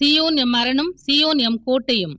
சீயோன் M அரணும் சீயோன் M கோட்டையும்.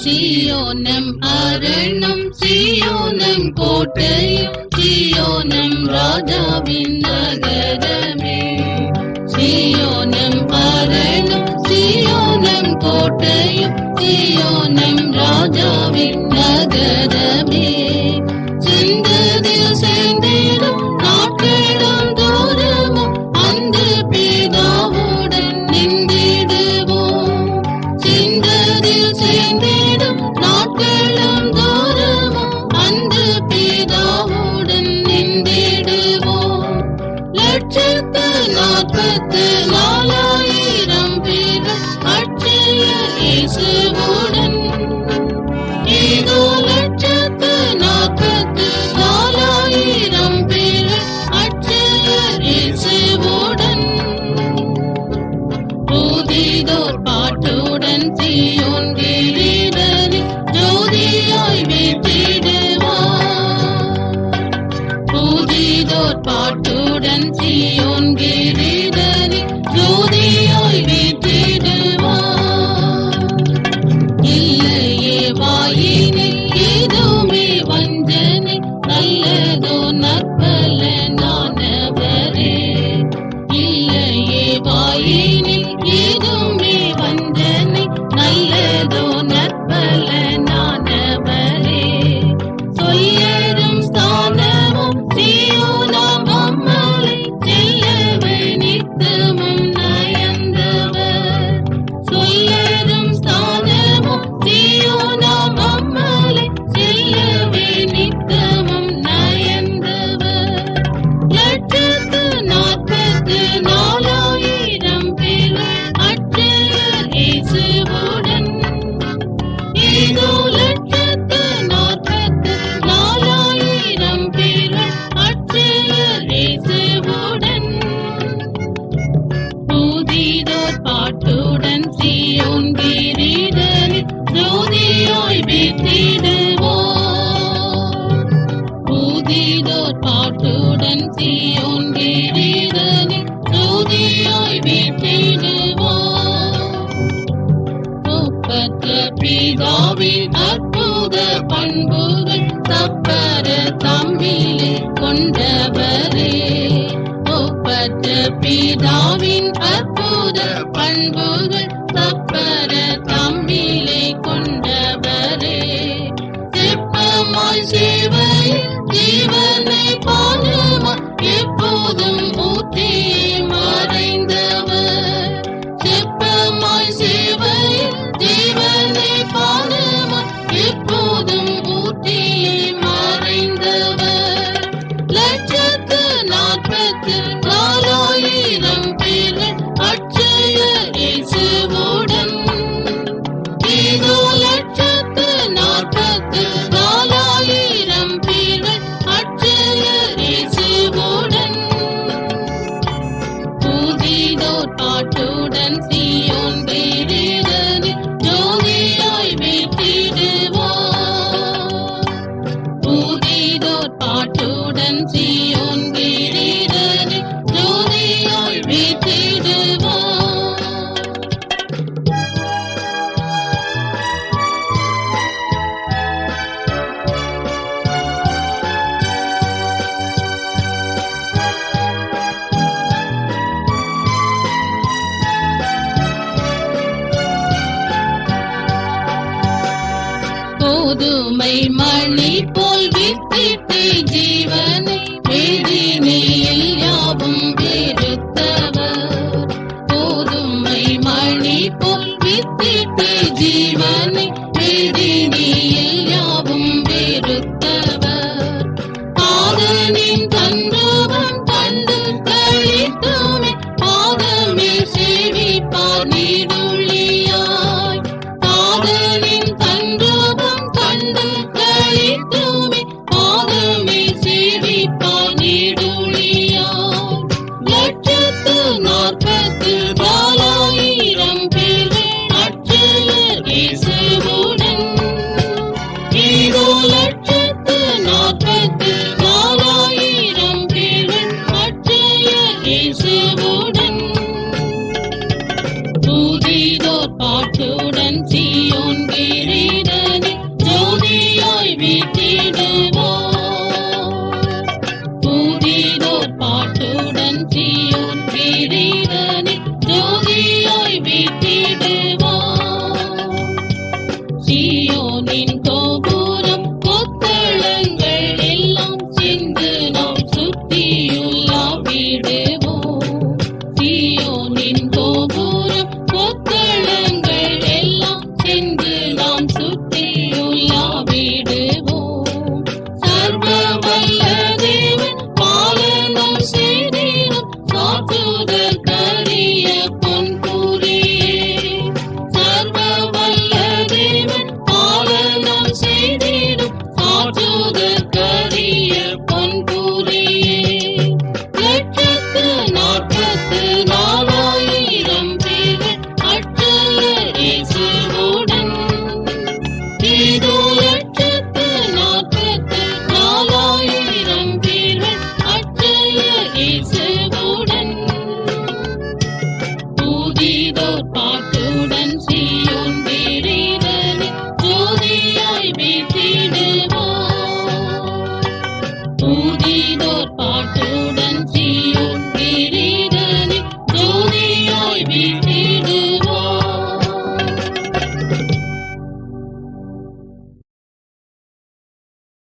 சீயோனம் அரணும் சீயோனம் கோட்டையும் சீயோனம் ராஜாவின் நகரமே. சீயோனம் அரணும் சீயோனம் கோட்டையும் சீயோனம் ராஜாவின் நகரமே. சென்றதில் சேர்ந்திடும் நாட்களும் தூரமும் அந்த பிதாவுடன் நின்றிடுவோம். சென்றதில் சேர்ந்திடும் நாட்களும் தூரமும் அந்த பிதாவுடன் நின்றிடுவோம். 144,000 பேர் அட்சய இயேசுவுடன். இதோ 144,000 பேர் அட்சய இயேசுவுடன். புதிதோர் பாட்டுடன் சீயோன் கிரீடனில் ஜோதியாய் வீற்றிடுவார். புதிதோர் பாட்டுடன் சீயோன் கிரீடனில் ஜோதியாய் வீற்றிடுவார். இல்லையே வாயினில் ஏதுமே வஞ்சனை நல்லதோ நற்பலனானவரே. இல்லையே வாயினில் ஏதுமே வஞ்சனை நல்லதோ நற்பலனானவரே. சொல்லரும் ஸ்தானமும் சீயோனாம் அம்மலை செல்லவை நித்தமும் நயந்தவர். சொல்லரும் ஸ்தானமும் சீயோனாம் அம்மலை செல்லவை நித்தமும் நயந்தவர். 144,000 பேர் அட்சய இயேசுவுடன். இதோ 144,000 பேர் அட்சய இயேசுவுடன். புதிதோர் பாட்டுடன் சீயோன் கிரீடனில் ஜோதியாய் வீற்றிடுவோம். புதிதோர் பாட்டுடன் சீயோன் கிரீடனில் ஜோதியாய் வீற்றிடுவோம். ஒப்பற்ற பிதாவின் அற்புத பண்புகள் தப்பர தம்மிலே கொண்டவரே. ஒப்பற்ற பிதாவின் அற்புத பண்புகள் தப்பர தம்மிலே கொண்டவரே. செப்பமாய் சேவையில் ஜீவனை பானமாய் எப்போதும் ஊற்றியே மறைந்தவர். செப்பமாய் சேவையில் ஜீவனை பானமாய் எப்போதும் ஊற்றியே மறைந்தவர். 144,000 பேர் அட்சய இயேசுவுடன். இதோ 144,000 பேர் அட்சய கோதுமை மணி போல் வித்திட்டு ஜீவனை வேதினியில் யாவும் வெறுத்தவர். கோதுமை மணி போல் வித்திட்டு ஜீவனை வேதினியில் யாவும் வெறுத்தவர். பாதனின் தன்றுவம் கண்டு கழித்துமே பாதமே சேவிப்பார் நீடுளியாய். பாதனின் தன்றுவம் கண்டு கழித்துமே பாதமே சேவிப்பார் நீடுளியாய். 144,000 பேர் அட்சயர் இயேசுவுடன். இதோ 144,000 பேர் அட்சயர் இயேசுவுடன். புதிதோர் பாட்டுடன் சீயோன் கிரீடனை ஜோதியாய் வீற்றிடுவார். புதிதோர் பாட்டுடன் சீயோன் கிரீடனை ஜோதியாய் வீற்றிடுவார். சீயோனின்